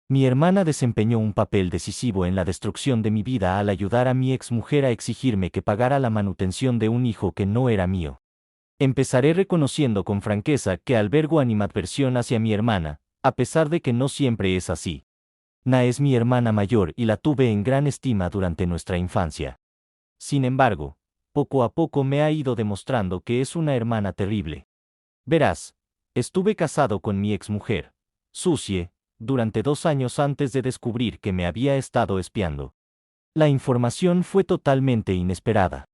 Mi hermana desempeñó un papel decisivo en la destrucción de mi vida al ayudar a mi exmujer a exigirme que pagara la manutención de un hijo que no era mío. Empezaré reconociendo con franqueza que albergo animadversión hacia mi hermana, a pesar de que no siempre es así. Na es mi hermana mayor y la tuve en gran estima durante nuestra infancia. Sin embargo, poco a poco me ha ido demostrando que es una hermana terrible. Verás, estuve casado con mi exmujer, Susie, durante 2 años antes de descubrir que me había estado espiando. La información fue totalmente inesperada.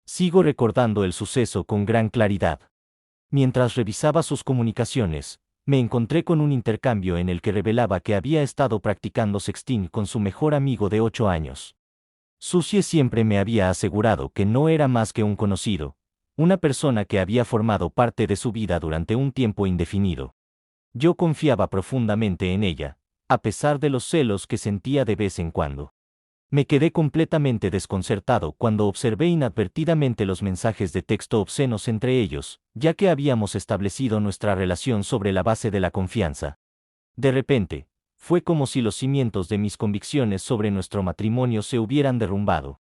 Sigo recordando el suceso con gran claridad. Mientras revisaba sus comunicaciones, me encontré con un intercambio en el que revelaba que había estado practicando sexting con su mejor amigo de 8 años. Susie siempre me había asegurado que no era más que un conocido, una persona que había formado parte de su vida durante un tiempo indefinido. Yo confiaba profundamente en ella, a pesar de los celos que sentía de vez en cuando. Me quedé completamente desconcertado cuando observé inadvertidamente los mensajes de texto obscenos entre ellos, ya que habíamos establecido nuestra relación sobre la base de la confianza. De repente, fue como si los cimientos de mis convicciones sobre nuestro matrimonio se hubieran derrumbado.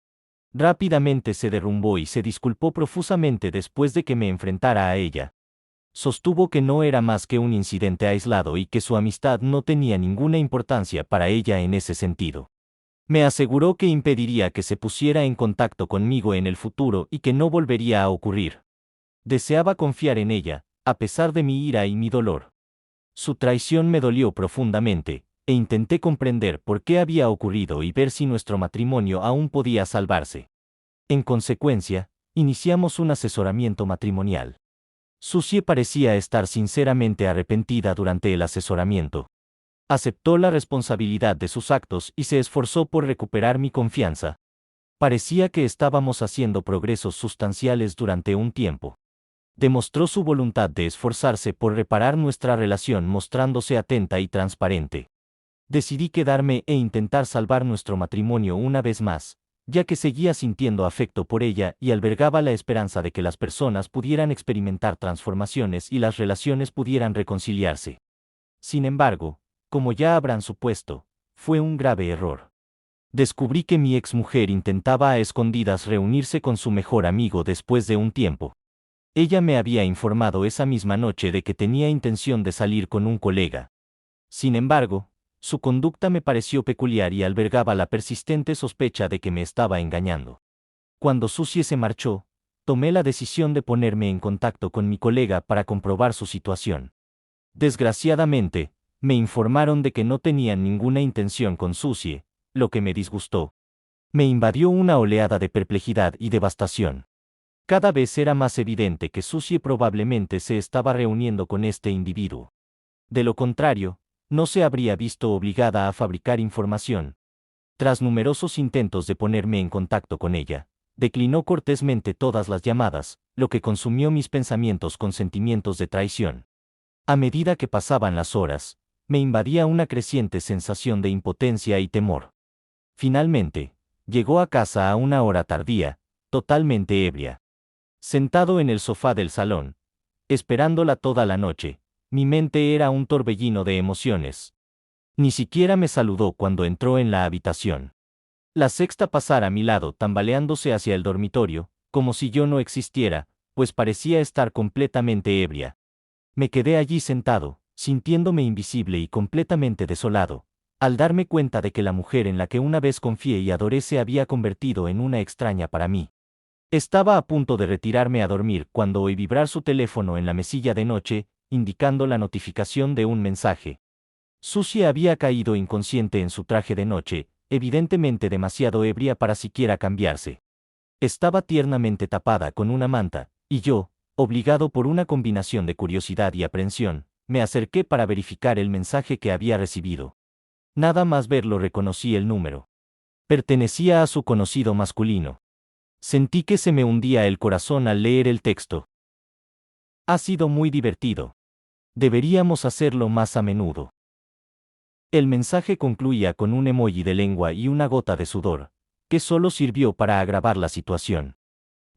Rápidamente se derrumbó y se disculpó profusamente después de que me enfrentara a ella. Sostuvo que no era más que un incidente aislado y que su amistad no tenía ninguna importancia para ella en ese sentido. Me aseguró que impediría que se pusiera en contacto conmigo en el futuro y que no volvería a ocurrir. Deseaba confiar en ella, a pesar de mi ira y mi dolor. Su traición me dolió profundamente, e intenté comprender por qué había ocurrido y ver si nuestro matrimonio aún podía salvarse. En consecuencia, iniciamos un asesoramiento matrimonial. Susie parecía estar sinceramente arrepentida durante el asesoramiento. Aceptó la responsabilidad de sus actos y se esforzó por recuperar mi confianza. Parecía que estábamos haciendo progresos sustanciales durante un tiempo. Demostró su voluntad de esforzarse por reparar nuestra relación mostrándose atenta y transparente. Decidí quedarme e intentar salvar nuestro matrimonio una vez más, ya que seguía sintiendo afecto por ella y albergaba la esperanza de que las personas pudieran experimentar transformaciones y las relaciones pudieran reconciliarse. Sin embargo, como ya habrán supuesto, fue un grave error. Descubrí que mi exmujer intentaba a escondidas reunirse con su mejor amigo después de un tiempo. Ella me había informado esa misma noche de que tenía intención de salir con un colega. Sin embargo, su conducta me pareció peculiar y albergaba la persistente sospecha de que me estaba engañando. Cuando Susie se marchó, tomé la decisión de ponerme en contacto con mi colega para comprobar su situación. Desgraciadamente, me informaron de que no tenían ninguna intención con Susie, lo que me disgustó. Me invadió una oleada de perplejidad y devastación. Cada vez era más evidente que Susie probablemente se estaba reuniendo con este individuo. De lo contrario, no se habría visto obligada a fabricar información. Tras numerosos intentos de ponerme en contacto con ella, declinó cortésmente todas las llamadas, lo que consumió mis pensamientos con sentimientos de traición. A medida que pasaban las horas, me invadía una creciente sensación de impotencia y temor. Finalmente, llegó a casa a una hora tardía, totalmente ebria. Sentado en el sofá del salón, esperándola toda la noche, mi mente era un torbellino de emociones. Ni siquiera me saludó cuando entró en la habitación. La sexta pasara a mi lado tambaleándose hacia el dormitorio, como si yo no existiera, pues parecía estar completamente ebria. Me quedé allí sentado, sintiéndome invisible y completamente desolado, al darme cuenta de que la mujer en la que una vez confié y adoré se había convertido en una extraña para mí. Estaba a punto de retirarme a dormir cuando oí vibrar su teléfono en la mesilla de noche, indicando la notificación de un mensaje. Susie había caído inconsciente en su traje de noche, evidentemente demasiado ebria para siquiera cambiarse. Estaba tiernamente tapada con una manta, y yo, obligado por una combinación de curiosidad y aprensión, me acerqué para verificar el mensaje que había recibido. Nada más verlo reconocí el número. Pertenecía a su conocido masculino. Sentí que se me hundía el corazón al leer el texto. Ha sido muy divertido. Deberíamos hacerlo más a menudo. El mensaje concluía con un emoji de lengua y una gota de sudor, que solo sirvió para agravar la situación.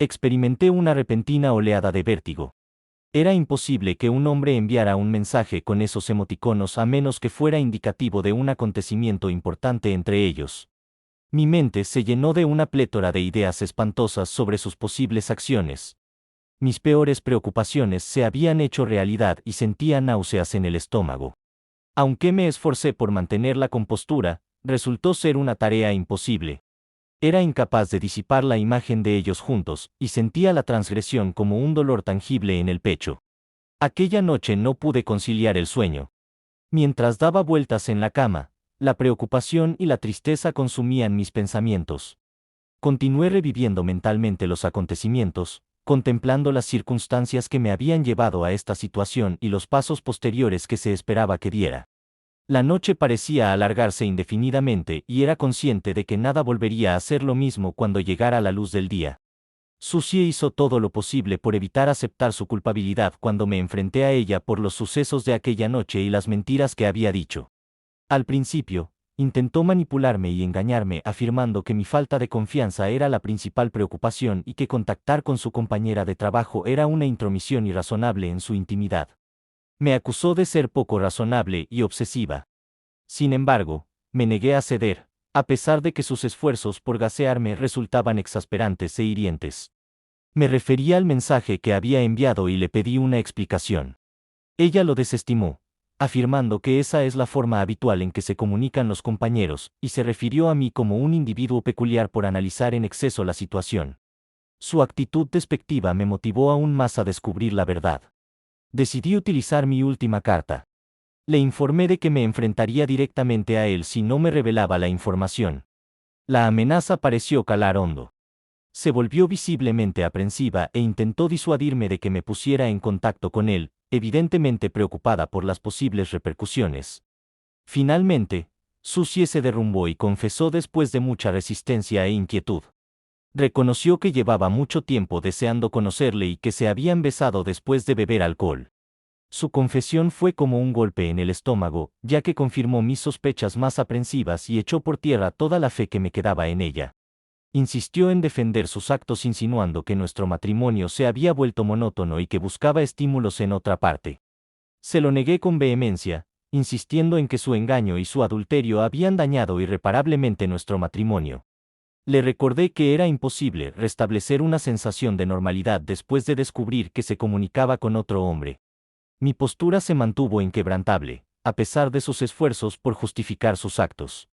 Experimenté una repentina oleada de vértigo. Era imposible que un hombre enviara un mensaje con esos emoticonos a menos que fuera indicativo de un acontecimiento importante entre ellos. Mi mente se llenó de una plétora de ideas espantosas sobre sus posibles acciones. Mis peores preocupaciones se habían hecho realidad y sentía náuseas en el estómago. Aunque me esforcé por mantener la compostura, resultó ser una tarea imposible. Era incapaz de disipar la imagen de ellos juntos, y sentía la transgresión como un dolor tangible en el pecho. Aquella noche no pude conciliar el sueño. Mientras daba vueltas en la cama, la preocupación y la tristeza consumían mis pensamientos. Continué reviviendo mentalmente los acontecimientos, contemplando las circunstancias que me habían llevado a esta situación y los pasos posteriores que se esperaba que diera. La noche parecía alargarse indefinidamente y era consciente de que nada volvería a ser lo mismo cuando llegara la luz del día. Susie hizo todo lo posible por evitar aceptar su culpabilidad cuando me enfrenté a ella por los sucesos de aquella noche y las mentiras que había dicho. Al principio, intentó manipularme y engañarme afirmando que mi falta de confianza era la principal preocupación y que contactar con su compañera de trabajo era una intromisión irrazonable en su intimidad. Me acusó de ser poco razonable y obsesiva. Sin embargo, me negué a ceder, a pesar de que sus esfuerzos por gasearme resultaban exasperantes e hirientes. Me referí al mensaje que había enviado y le pedí una explicación. Ella lo desestimó, afirmando que esa es la forma habitual en que se comunican los compañeros, y se refirió a mí como un individuo peculiar por analizar en exceso la situación. Su actitud despectiva me motivó aún más a descubrir la verdad. Decidí utilizar mi última carta. Le informé de que me enfrentaría directamente a él si no me revelaba la información. La amenaza pareció calar hondo. Se volvió visiblemente aprensiva e intentó disuadirme de que me pusiera en contacto con él, evidentemente preocupada por las posibles repercusiones. Finalmente, Susie se derrumbó y confesó después de mucha resistencia e inquietud. Reconoció que llevaba mucho tiempo deseando conocerle y que se habían besado después de beber alcohol. Su confesión fue como un golpe en el estómago, ya que confirmó mis sospechas más aprensivas y echó por tierra toda la fe que me quedaba en ella. Insistió en defender sus actos insinuando que nuestro matrimonio se había vuelto monótono y que buscaba estímulos en otra parte. Se lo negué con vehemencia, insistiendo en que su engaño y su adulterio habían dañado irreparablemente nuestro matrimonio. Le recordé que era imposible restablecer una sensación de normalidad después de descubrir que se comunicaba con otro hombre. Mi postura se mantuvo inquebrantable, a pesar de sus esfuerzos por justificar sus actos.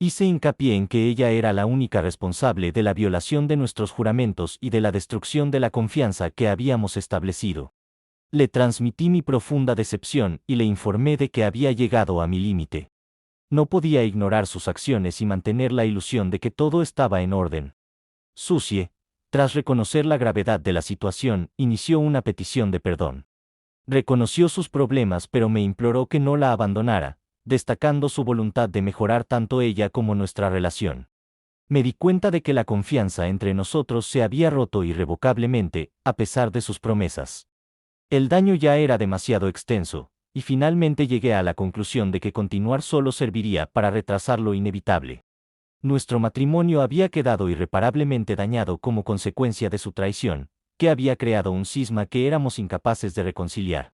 Hice hincapié en que ella era la única responsable de la violación de nuestros juramentos y de la destrucción de la confianza que habíamos establecido. Le transmití mi profunda decepción y le informé de que había llegado a mi límite. No podía ignorar sus acciones y mantener la ilusión de que todo estaba en orden. Susie, tras reconocer la gravedad de la situación, inició una petición de perdón. Reconoció sus problemas pero me imploró que no la abandonara, destacando su voluntad de mejorar tanto ella como nuestra relación. Me di cuenta de que la confianza entre nosotros se había roto irrevocablemente, a pesar de sus promesas. El daño ya era demasiado extenso, y finalmente llegué a la conclusión de que continuar solo serviría para retrasar lo inevitable. Nuestro matrimonio había quedado irreparablemente dañado como consecuencia de su traición, que había creado un cisma que éramos incapaces de reconciliar.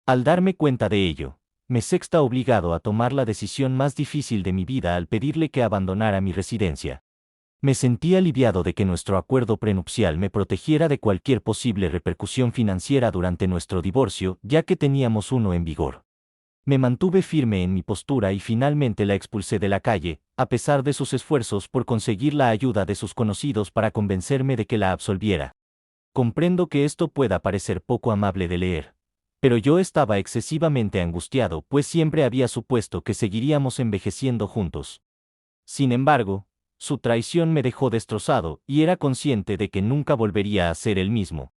Al darme cuenta de ello, me sexta obligado a tomar la decisión más difícil de mi vida al pedirle que abandonara mi residencia. Me sentí aliviado de que nuestro acuerdo prenupcial me protegiera de cualquier posible repercusión financiera durante nuestro divorcio, ya que teníamos uno en vigor. Me mantuve firme en mi postura y finalmente la expulsé de la calle, a pesar de sus esfuerzos por conseguir la ayuda de sus conocidos para convencerme de que la absolviera. Comprendo que esto pueda parecer poco amable de leer, pero yo estaba excesivamente angustiado pues siempre había supuesto que seguiríamos envejeciendo juntos. Sin embargo, su traición me dejó destrozado y era consciente de que nunca volvería a ser el mismo.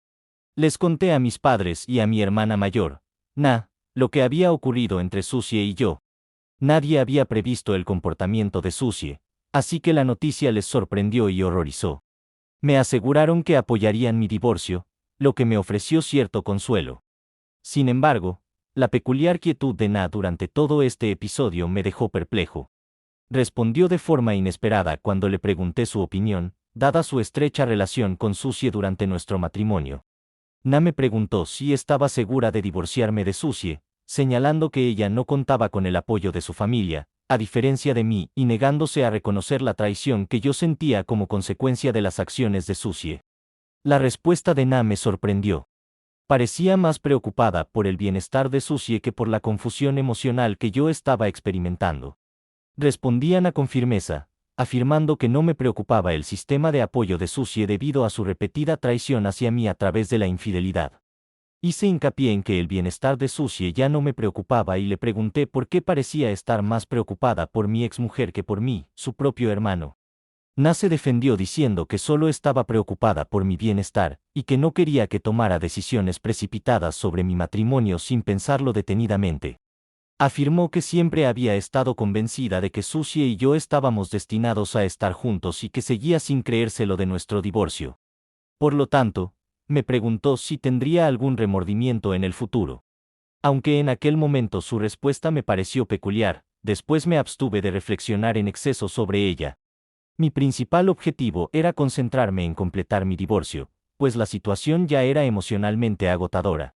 Les conté a mis padres y a mi hermana mayor, lo que había ocurrido entre Susie y yo. Nadie había previsto el comportamiento de Susie, así que la noticia les sorprendió y horrorizó. Me aseguraron que apoyarían mi divorcio, lo que me ofreció cierto consuelo. Sin embargo, la peculiar quietud de Na durante todo este episodio me dejó perplejo. Respondió de forma inesperada cuando le pregunté su opinión, dada su estrecha relación con Susie durante nuestro matrimonio. Na me preguntó si estaba segura de divorciarme de Susie, señalando que ella no contaba con el apoyo de su familia, a diferencia de mí, y negándose a reconocer la traición que yo sentía como consecuencia de las acciones de Susie. La respuesta de Na me sorprendió. Parecía más preocupada por el bienestar de Susie que por la confusión emocional que yo estaba experimentando. Respondí a Na con firmeza, afirmando que no me preocupaba el sistema de apoyo de Susie debido a su repetida traición hacia mí a través de la infidelidad. Hice hincapié en que el bienestar de Susie ya no me preocupaba y le pregunté por qué parecía estar más preocupada por mi exmujer que por mí, su propio hermano. Na se defendió diciendo que solo estaba preocupada por mi bienestar, y que no quería que tomara decisiones precipitadas sobre mi matrimonio sin pensarlo detenidamente. Afirmó que siempre había estado convencida de que Susie y yo estábamos destinados a estar juntos y que seguía sin creérselo de nuestro divorcio. Por lo tanto, me preguntó si tendría algún remordimiento en el futuro. Aunque en aquel momento su respuesta me pareció peculiar, después me abstuve de reflexionar en exceso sobre ella. Mi principal objetivo era concentrarme en completar mi divorcio, pues la situación ya era emocionalmente agotadora.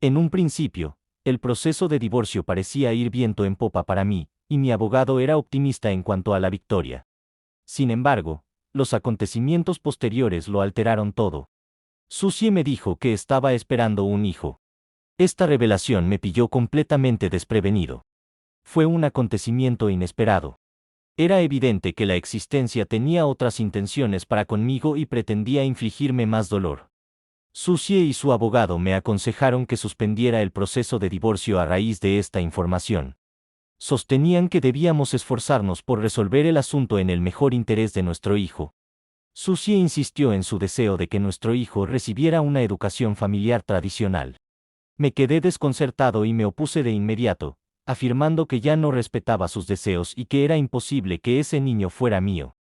En un principio, el proceso de divorcio parecía ir viento en popa para mí, y mi abogado era optimista en cuanto a la victoria. Sin embargo, los acontecimientos posteriores lo alteraron todo. Susie me dijo que estaba esperando un hijo. Esta revelación me pilló completamente desprevenido. Fue un acontecimiento inesperado. Era evidente que la existencia tenía otras intenciones para conmigo y pretendía infligirme más dolor. Susie y su abogado me aconsejaron que suspendiera el proceso de divorcio a raíz de esta información. Sostenían que debíamos esforzarnos por resolver el asunto en el mejor interés de nuestro hijo. Susie insistió en su deseo de que nuestro hijo recibiera una educación familiar tradicional. Me quedé desconcertado y me opuse de inmediato, afirmando que ya no respetaba sus deseos y que era imposible que ese niño fuera mío.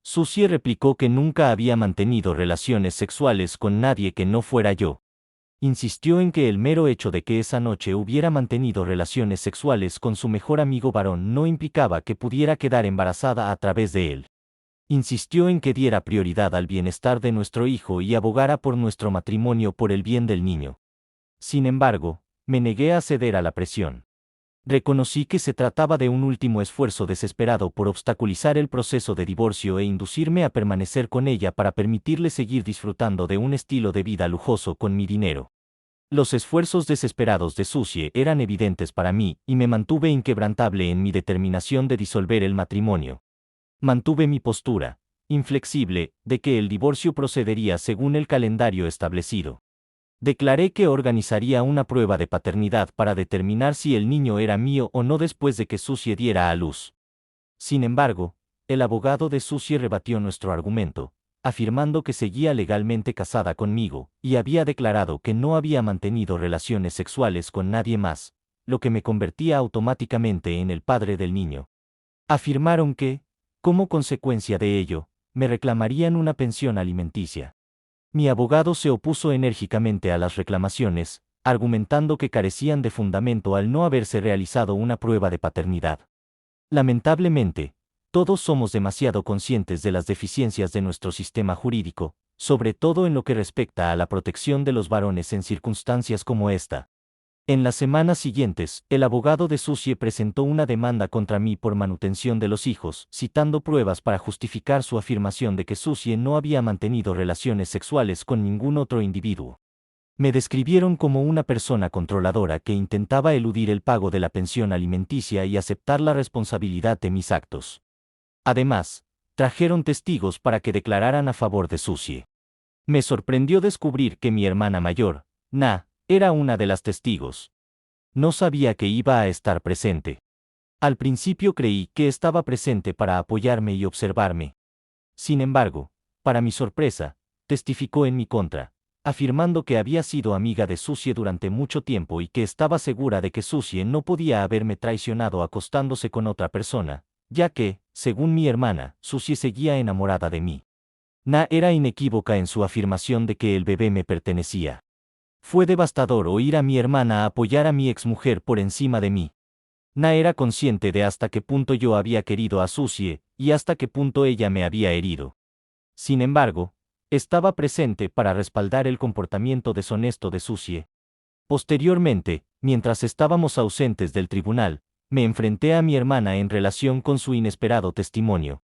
Susie replicó que nunca había mantenido relaciones sexuales con nadie que no fuera yo. Insistió en que el mero hecho de que esa noche hubiera mantenido relaciones sexuales con su mejor amigo varón no implicaba que pudiera quedar embarazada a través de él. Insistió en que diera prioridad al bienestar de nuestro hijo y abogara por nuestro matrimonio por el bien del niño. Sin embargo, me negué a ceder a la presión. Reconocí que se trataba de un último esfuerzo desesperado por obstaculizar el proceso de divorcio e inducirme a permanecer con ella para permitirle seguir disfrutando de un estilo de vida lujoso con mi dinero. Los esfuerzos desesperados de Susie eran evidentes para mí, y me mantuve inquebrantable en mi determinación de disolver el matrimonio. Mantuve mi postura, inflexible, de que el divorcio procedería según el calendario establecido. Declaré que organizaría una prueba de paternidad para determinar si el niño era mío o no después de que Susie diera a luz. Sin embargo, el abogado de Susie rebatió nuestro argumento, afirmando que seguía legalmente casada conmigo, y había declarado que no había mantenido relaciones sexuales con nadie más, lo que me convertía automáticamente en el padre del niño. Afirmaron que, como consecuencia de ello, me reclamarían una pensión alimenticia. Mi abogado se opuso enérgicamente a las reclamaciones, argumentando que carecían de fundamento al no haberse realizado una prueba de paternidad. Lamentablemente, todos somos demasiado conscientes de las deficiencias de nuestro sistema jurídico, sobre todo en lo que respecta a la protección de los varones en circunstancias como esta. En las semanas siguientes, el abogado de Susie presentó una demanda contra mí por manutención de los hijos, citando pruebas para justificar su afirmación de que Susie no había mantenido relaciones sexuales con ningún otro individuo. Me describieron como una persona controladora que intentaba eludir el pago de la pensión alimenticia y aceptar la responsabilidad de mis actos. Además, trajeron testigos para que declararan a favor de Susie. Me sorprendió descubrir que mi hermana mayor, Na, era una de las testigos. No sabía que iba a estar presente. Al principio creí que estaba presente para apoyarme y observarme. Sin embargo, para mi sorpresa, testificó en mi contra, afirmando que había sido amiga de Susie durante mucho tiempo y que estaba segura de que Susie no podía haberme traicionado acostándose con otra persona, ya que, según mi hermana, Susie seguía enamorada de mí. Na era inequívoca en su afirmación de que el bebé me pertenecía. Fue devastador oír a mi hermana apoyar a mi exmujer por encima de mí. Na era consciente de hasta qué punto yo había querido a Susie, y hasta qué punto ella me había herido. Sin embargo, Estaba presente para respaldar el comportamiento deshonesto de Susie. Posteriormente, mientras estábamos ausentes del tribunal, me enfrenté a mi hermana en relación con su inesperado testimonio.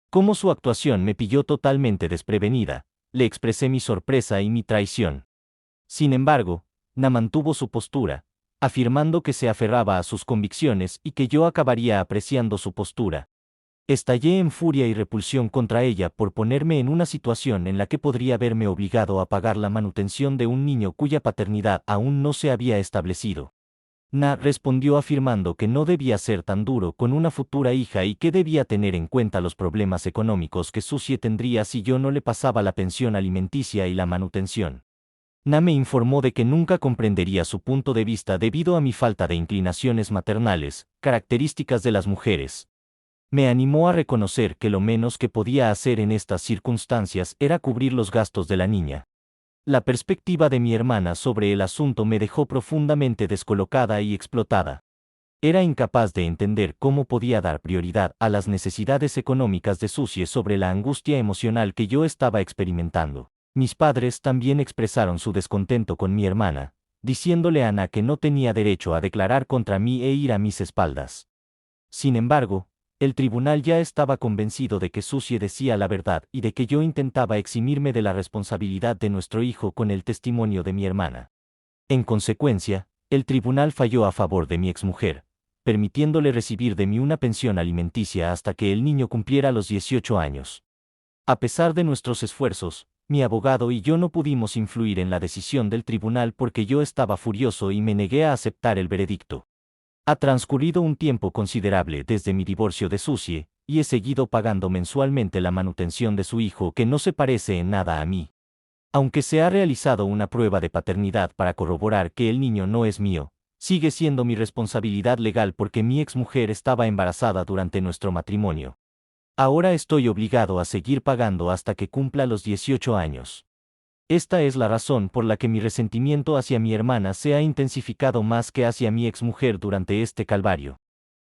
Como su actuación me pilló totalmente desprevenida, le expresé mi sorpresa y mi traición. Sin embargo, Na mantuvo su postura, afirmando que se aferraba a sus convicciones y que yo acabaría apreciando su postura. Estallé en furia y repulsión contra ella por ponerme en una situación en la que podría verme obligado a pagar la manutención de un niño cuya paternidad aún no se había establecido. Na respondió afirmando que no debía ser tan duro con una futura hija y que debía tener en cuenta los problemas económicos que Susie tendría si yo no le pasaba la pensión alimenticia y la manutención. Na me informó de que nunca comprendería su punto de vista debido a mi falta de inclinaciones maternales, características de las mujeres. Me animó a reconocer que lo menos que podía hacer en estas circunstancias era cubrir los gastos de la niña. La perspectiva de mi hermana sobre el asunto me dejó profundamente descolocada y explotada. Era incapaz de entender cómo podía dar prioridad a las necesidades económicas de Susie sobre la angustia emocional que yo estaba experimentando. Mis padres también expresaron su descontento con mi hermana, diciéndole a Ana que no tenía derecho a declarar contra mí e ir a mis espaldas. Sin embargo, el tribunal ya estaba convencido de que Susie decía la verdad y de que yo intentaba eximirme de la responsabilidad de nuestro hijo con el testimonio de mi hermana. En consecuencia, el tribunal falló a favor de mi exmujer, permitiéndole recibir de mí una pensión alimenticia hasta que el niño cumpliera los 18 años. A pesar de nuestros esfuerzos, mi abogado y yo no pudimos influir en la decisión del tribunal porque yo estaba furioso y me negué a aceptar el veredicto. Ha transcurrido un tiempo considerable desde mi divorcio de Susie, y he seguido pagando mensualmente la manutención de su hijo que no se parece en nada a mí. Aunque se ha realizado una prueba de paternidad para corroborar que el niño no es mío, sigue siendo mi responsabilidad legal porque mi exmujer estaba embarazada durante nuestro matrimonio. Ahora estoy obligado a seguir pagando hasta que cumpla los 18 años. Esta es la razón por la que mi resentimiento hacia mi hermana se ha intensificado más que hacia mi exmujer durante este calvario.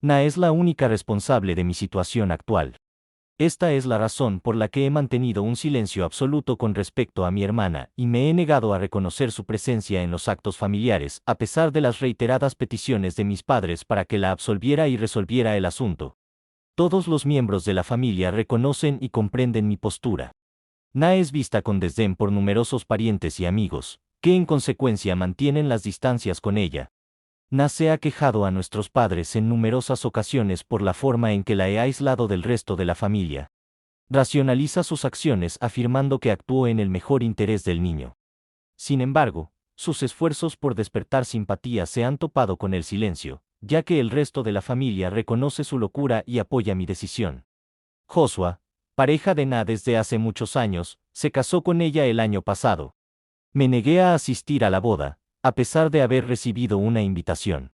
Na es la única responsable de mi situación actual. Esta es la razón por la que he mantenido un silencio absoluto con respecto a mi hermana y me he negado a reconocer su presencia en los actos familiares, a pesar de las reiteradas peticiones de mis padres para que la absolviera y resolviera el asunto. Todos los miembros de la familia reconocen y comprenden mi postura. Na es vista con desdén por numerosos parientes y amigos, que en consecuencia mantienen las distancias con ella. Na se ha quejado a nuestros padres en numerosas ocasiones por la forma en que la he aislado del resto de la familia. Racionaliza sus acciones afirmando que actuó en el mejor interés del niño. Sin embargo, sus esfuerzos por despertar simpatía se han topado con el silencio, ya que el resto de la familia reconoce su locura y apoya mi decisión. Joshua, pareja de Na desde hace muchos años, se casó con ella el año pasado. Me negué a asistir a la boda, a pesar de haber recibido una invitación.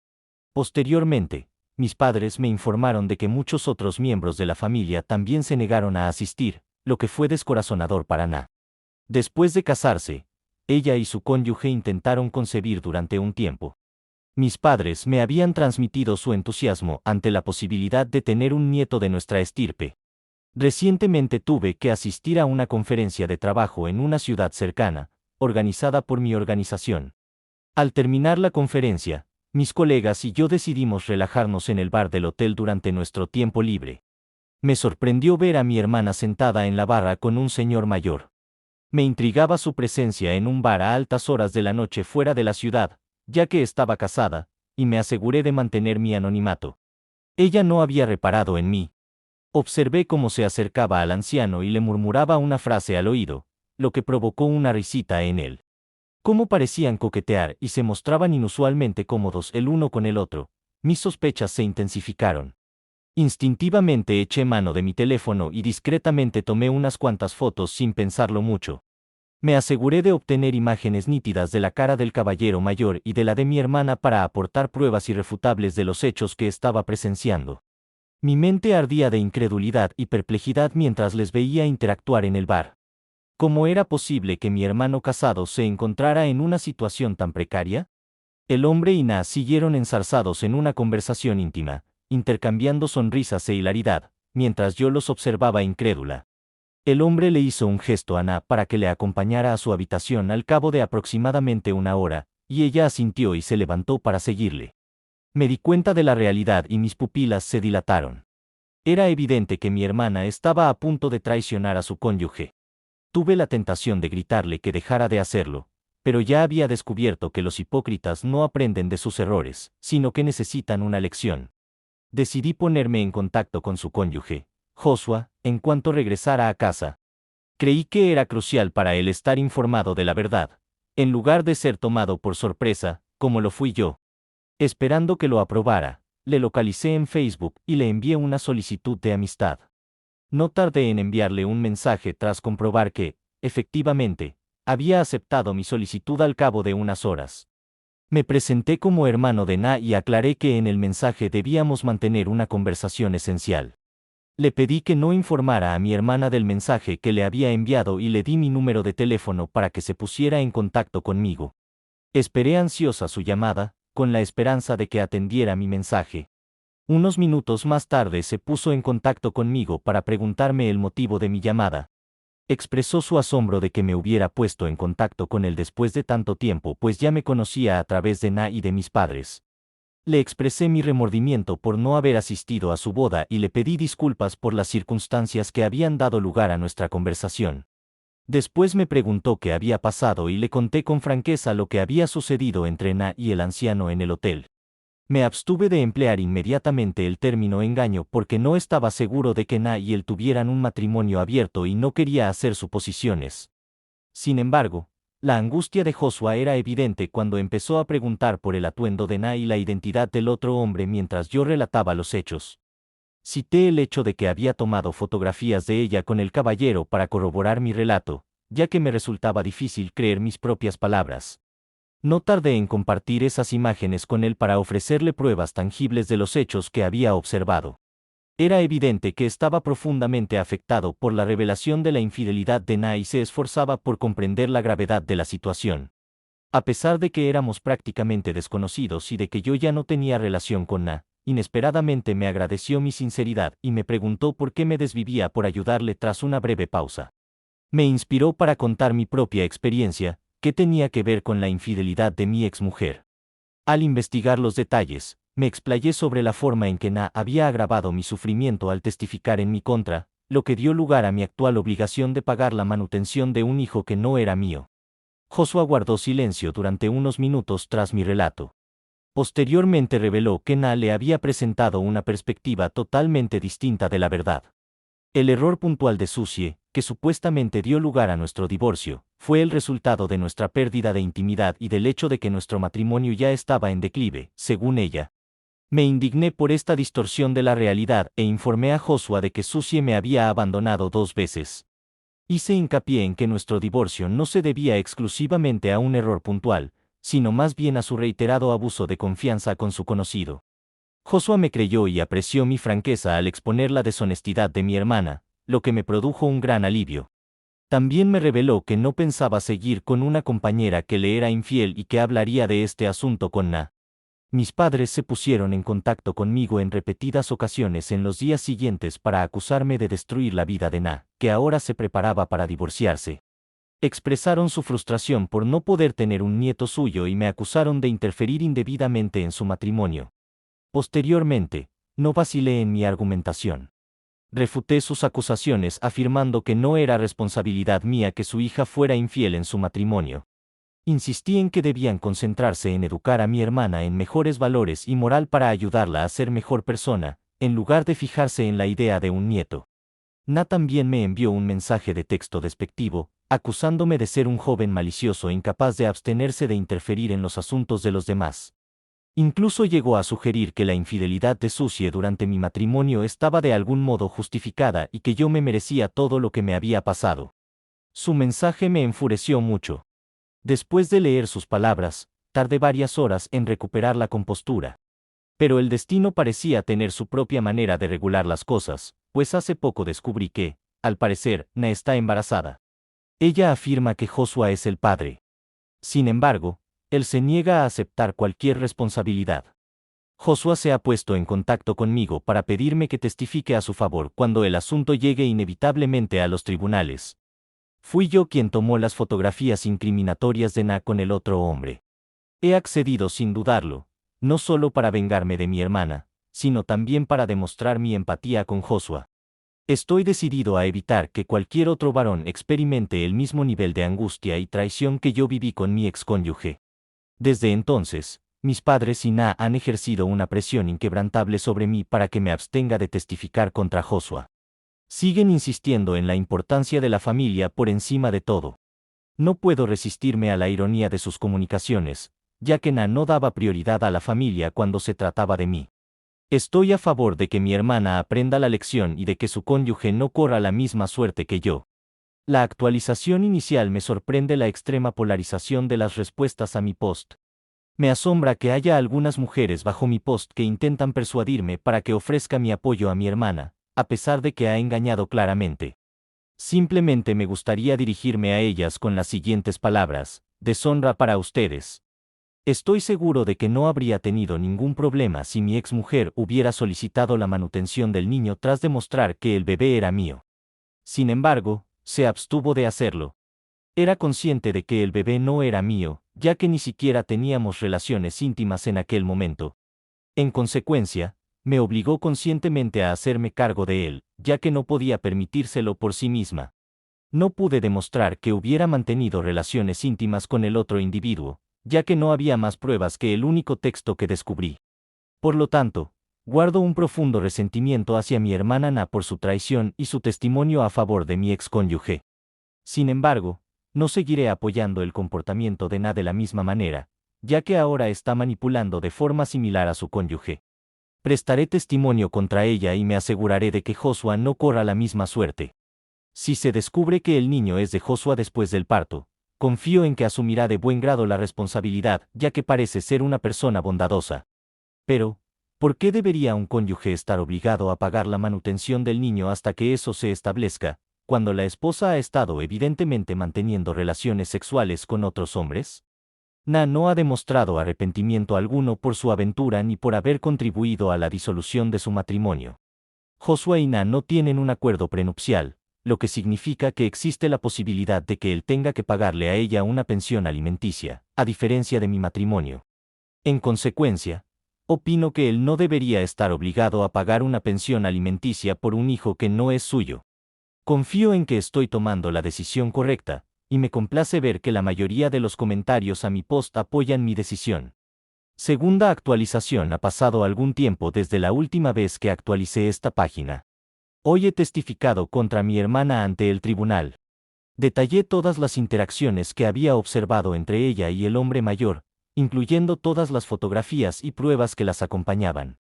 Posteriormente, mis padres me informaron de que muchos otros miembros de la familia también se negaron a asistir, lo que fue descorazonador para Na. Después de casarse, ella y su cónyuge intentaron concebir durante un tiempo. Mis padres me habían transmitido su entusiasmo ante la posibilidad de tener un nieto de nuestra estirpe. Recientemente tuve que asistir a una conferencia de trabajo en una ciudad cercana, organizada por mi organización. Al terminar la conferencia, mis colegas y yo decidimos relajarnos en el bar del hotel durante nuestro tiempo libre. Me sorprendió ver a mi hermana sentada en la barra con un señor mayor. Me intrigaba su presencia en un bar a altas horas de la noche fuera de la ciudad, ya que estaba casada, y me aseguré de mantener mi anonimato. Ella no había reparado en mí. Observé cómo se acercaba al anciano y le murmuraba una frase al oído, lo que provocó una risita en él. Cómo parecían coquetear y se mostraban inusualmente cómodos el uno con el otro, mis sospechas se intensificaron. Instintivamente eché mano de mi teléfono y discretamente tomé unas cuantas fotos sin pensarlo mucho. Me aseguré de obtener imágenes nítidas de la cara del caballero mayor y de la de mi hermana para aportar pruebas irrefutables de los hechos que estaba presenciando. Mi mente ardía de incredulidad y perplejidad mientras les veía interactuar en el bar. ¿Cómo era posible que mi hermano casado se encontrara en una situación tan precaria? El hombre y Na siguieron enzarzados en una conversación íntima, intercambiando sonrisas e hilaridad, mientras yo los observaba incrédula. El hombre le hizo un gesto a Na para que le acompañara a su habitación al cabo de aproximadamente una hora, y ella asintió y se levantó para seguirle. Me di cuenta de la realidad y mis pupilas se dilataron. Era evidente que mi hermana estaba a punto de traicionar a su cónyuge. Tuve la tentación de gritarle que dejara de hacerlo, pero ya había descubierto que los hipócritas no aprenden de sus errores, sino que necesitan una lección. Decidí ponerme en contacto con su cónyuge, Joshua, en cuanto regresara a casa. Creí que era crucial para él estar informado de la verdad, en lugar de ser tomado por sorpresa, como lo fui yo. Esperando que lo aprobara, le localicé en Facebook y le envié una solicitud de amistad. No tardé en enviarle un mensaje tras comprobar que, efectivamente, había aceptado mi solicitud al cabo de unas horas. Me presenté como hermano de Na y aclaré que en el mensaje debíamos mantener una conversación esencial. Le pedí que no informara a mi hermana del mensaje que le había enviado y le di mi número de teléfono para que se pusiera en contacto conmigo. Esperé ansiosa su llamada, con la esperanza de que atendiera mi mensaje. Unos minutos más tarde se puso en contacto conmigo para preguntarme el motivo de mi llamada. Expresó su asombro de que me hubiera puesto en contacto con él después de tanto tiempo, pues ya me conocía a través de Na y de mis padres. Le expresé mi remordimiento por no haber asistido a su boda y le pedí disculpas por las circunstancias que habían dado lugar a nuestra conversación. Después me preguntó qué había pasado y le conté con franqueza lo que había sucedido entre Na y el anciano en el hotel. Me abstuve de emplear inmediatamente el término engaño porque no estaba seguro de que Na y él tuvieran un matrimonio abierto y no quería hacer suposiciones. Sin embargo, la angustia de Joshua era evidente cuando empezó a preguntar por el atuendo de Na y la identidad del otro hombre mientras yo relataba los hechos. Cité el hecho de que había tomado fotografías de ella con el caballero para corroborar mi relato, ya que me resultaba difícil creer mis propias palabras. No tardé en compartir esas imágenes con él para ofrecerle pruebas tangibles de los hechos que había observado. Era evidente que estaba profundamente afectado por la revelación de la infidelidad de Na y se esforzaba por comprender la gravedad de la situación. A pesar de que éramos prácticamente desconocidos y de que yo ya no tenía relación con Na, inesperadamente me agradeció mi sinceridad y me preguntó por qué me desvivía por ayudarle tras una breve pausa. Me inspiró para contar mi propia experiencia, que tenía que ver con la infidelidad de mi exmujer. Al investigar los detalles, me explayé sobre la forma en que Na había agravado mi sufrimiento al testificar en mi contra, lo que dio lugar a mi actual obligación de pagar la manutención de un hijo que no era mío. Joshua guardó silencio durante unos minutos tras mi relato. Posteriormente reveló que Na le había presentado una perspectiva totalmente distinta de la verdad. El error puntual de Susie, que supuestamente dio lugar a nuestro divorcio, fue el resultado de nuestra pérdida de intimidad y del hecho de que nuestro matrimonio ya estaba en declive, según ella. Me indigné por esta distorsión de la realidad e informé a Joshua de que Susie me había abandonado 2 veces. Hice hincapié en que nuestro divorcio no se debía exclusivamente a un error puntual, sino más bien a su reiterado abuso de confianza con su conocido. Joshua me creyó y apreció mi franqueza al exponer la deshonestidad de mi hermana, lo que me produjo un gran alivio. También me reveló que no pensaba seguir con una compañera que le era infiel y que hablaría de este asunto con Na. Mis padres se pusieron en contacto conmigo en repetidas ocasiones en los días siguientes para acusarme de destruir la vida de Na, que ahora se preparaba para divorciarse. Expresaron su frustración por no poder tener un nieto suyo y me acusaron de interferir indebidamente en su matrimonio. Posteriormente, no vacilé en mi argumentación. Refuté sus acusaciones afirmando que no era responsabilidad mía que su hija fuera infiel en su matrimonio. Insistí en que debían concentrarse en educar a mi hermana en mejores valores y moral para ayudarla a ser mejor persona, en lugar de fijarse en la idea de un nieto. Na también me envió un mensaje de texto despectivo, acusándome de ser un joven malicioso incapaz de abstenerse de interferir en los asuntos de los demás. Incluso llegó a sugerir que la infidelidad de Susie durante mi matrimonio estaba de algún modo justificada y que yo me merecía todo lo que me había pasado. Su mensaje me enfureció mucho. Después de leer sus palabras, tardé varias horas en recuperar la compostura. Pero el destino parecía tener su propia manera de regular las cosas, pues hace poco descubrí que, al parecer, Na está embarazada. Ella afirma que Joshua es el padre. Sin embargo, él se niega a aceptar cualquier responsabilidad. Joshua se ha puesto en contacto conmigo para pedirme que testifique a su favor cuando el asunto llegue inevitablemente a los tribunales. Fui yo quien tomó las fotografías incriminatorias de Na con el otro hombre. He accedido sin dudarlo, no solo para vengarme de mi hermana, sino también para demostrar mi empatía con Joshua. Estoy decidido a evitar que cualquier otro varón experimente el mismo nivel de angustia y traición que yo viví con mi excónyuge. Desde entonces, mis padres y Na han ejercido una presión inquebrantable sobre mí para que me abstenga de testificar contra Joshua. Siguen insistiendo en la importancia de la familia por encima de todo. No puedo resistirme a la ironía de sus comunicaciones, ya que Na no daba prioridad a la familia cuando se trataba de mí. Estoy a favor de que mi hermana aprenda la lección y de que su cónyuge no corra la misma suerte que yo. La actualización inicial me sorprende la extrema polarización de las respuestas a mi post. Me asombra que haya algunas mujeres bajo mi post que intentan persuadirme para que ofrezca mi apoyo a mi hermana, a pesar de que ha engañado claramente. Simplemente me gustaría dirigirme a ellas con las siguientes palabras: deshonra para ustedes. Estoy seguro de que no habría tenido ningún problema si mi exmujer hubiera solicitado la manutención del niño tras demostrar que el bebé era mío. Sin embargo, se abstuvo de hacerlo. Era consciente de que el bebé no era mío, ya que ni siquiera teníamos relaciones íntimas en aquel momento. En consecuencia, me obligó conscientemente a hacerme cargo de él, ya que no podía permitírselo por sí misma. No pude demostrar que hubiera mantenido relaciones íntimas con el otro individuo, ya que no había más pruebas que el único texto que descubrí. Por lo tanto, guardo un profundo resentimiento hacia mi hermana Na por su traición y su testimonio a favor de mi excónyuge. Sin embargo, no seguiré apoyando el comportamiento de Na de la misma manera, ya que ahora está manipulando de forma similar a su cónyuge. Prestaré testimonio contra ella y me aseguraré de que Joshua no corra la misma suerte. Si se descubre que el niño es de Joshua después del parto, confío en que asumirá de buen grado la responsabilidad, ya que parece ser una persona bondadosa. Pero, ¿por qué debería un cónyuge estar obligado a pagar la manutención del niño hasta que eso se establezca, cuando la esposa ha estado evidentemente manteniendo relaciones sexuales con otros hombres? Na no ha demostrado arrepentimiento alguno por su aventura ni por haber contribuido a la disolución de su matrimonio. Joshua y Na no tienen un acuerdo prenupcial, lo que significa que existe la posibilidad de que él tenga que pagarle a ella una pensión alimenticia, a diferencia de mi matrimonio. En consecuencia, opino que él no debería estar obligado a pagar una pensión alimenticia por un hijo que no es suyo. Confío en que estoy tomando la decisión correcta, y me complace ver que la mayoría de los comentarios a mi post apoyan mi decisión. Segunda actualización: ha pasado algún tiempo desde la última vez que actualicé esta página. Hoy he testificado contra mi hermana ante el tribunal. Detallé todas las interacciones que había observado entre ella y el hombre mayor, incluyendo todas las fotografías y pruebas que las acompañaban.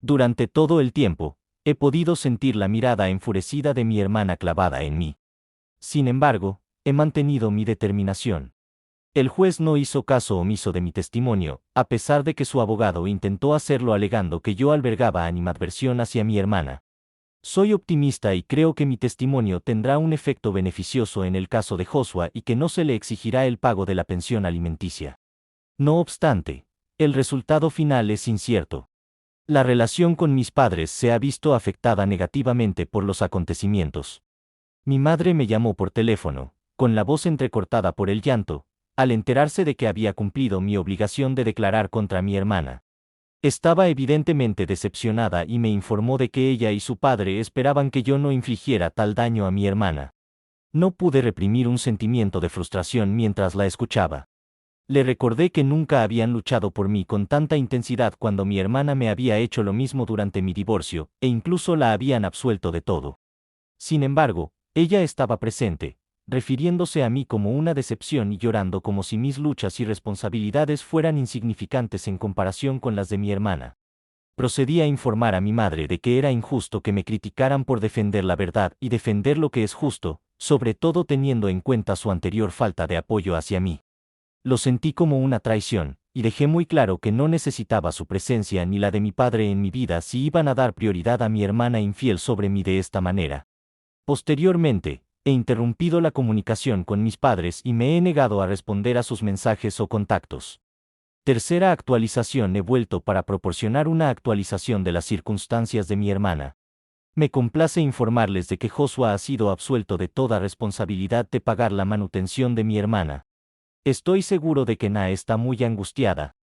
Durante todo el tiempo, he podido sentir la mirada enfurecida de mi hermana clavada en mí. Sin embargo, he mantenido mi determinación. El juez no hizo caso omiso de mi testimonio, a pesar de que su abogado intentó hacerlo alegando que yo albergaba animadversión hacia mi hermana. Soy optimista y creo que mi testimonio tendrá un efecto beneficioso en el caso de Joshua y que no se le exigirá el pago de la pensión alimenticia. No obstante, el resultado final es incierto. La relación con mis padres se ha visto afectada negativamente por los acontecimientos. Mi madre me llamó por teléfono, con la voz entrecortada por el llanto, al enterarse de que había cumplido mi obligación de declarar contra mi hermana. Estaba evidentemente decepcionada y me informó de que ella y su padre esperaban que yo no infligiera tal daño a mi hermana. No pude reprimir un sentimiento de frustración mientras la escuchaba. Le recordé que nunca habían luchado por mí con tanta intensidad cuando mi hermana me había hecho lo mismo durante mi divorcio, e incluso la habían absuelto de todo. Sin embargo, ella estaba presente, refiriéndose a mí como una decepción y llorando como si mis luchas y responsabilidades fueran insignificantes en comparación con las de mi hermana. Procedí a informar a mi madre de que era injusto que me criticaran por defender la verdad y defender lo que es justo, sobre todo teniendo en cuenta su anterior falta de apoyo hacia mí. Lo sentí como una traición, y dejé muy claro que no necesitaba su presencia ni la de mi padre en mi vida si iban a dar prioridad a mi hermana infiel sobre mí de esta manera. Posteriormente, he interrumpido la comunicación con mis padres y me he negado a responder a sus mensajes o contactos. Tercera actualización. He vuelto para proporcionar una actualización de las circunstancias de mi hermana. Me complace informarles de que Joshua ha sido absuelto de toda responsabilidad de pagar la manutención de mi hermana. Estoy seguro de que Na está muy angustiada.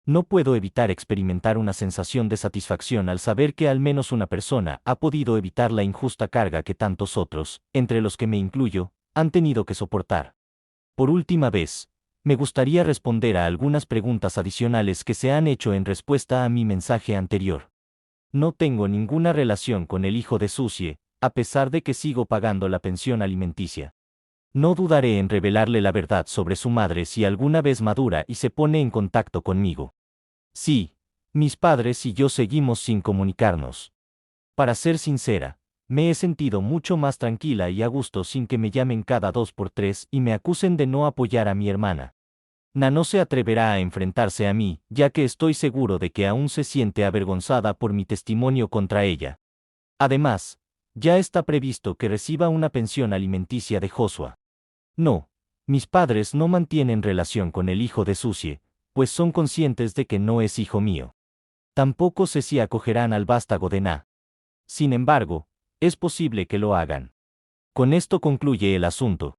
No puedo evitar experimentar una sensación de satisfacción al saber que al menos una persona ha podido evitar la injusta carga que tantos otros, entre los que me incluyo, han tenido que soportar. Por última vez, me gustaría responder a algunas preguntas adicionales que se han hecho en respuesta a mi mensaje anterior. No tengo ninguna relación con el hijo de Susie, a pesar de que sigo pagando la pensión alimenticia. No dudaré en revelarle la verdad sobre su madre si alguna vez madura y se pone en contacto conmigo. Sí, mis padres y yo seguimos sin comunicarnos. Para ser sincera, me he sentido mucho más tranquila y a gusto sin que me llamen cada 2 por 3 y me acusen de no apoyar a mi hermana. Na no se atreverá a enfrentarse a mí, ya que estoy seguro de que aún se siente avergonzada por mi testimonio contra ella. Además, ya está previsto que reciba una pensión alimenticia de Joshua. No, mis padres no mantienen relación con el hijo de Susie, pues son conscientes de que no es hijo mío. Tampoco sé si acogerán al vástago de Na. Sin embargo, es posible que lo hagan. Con esto concluye el asunto.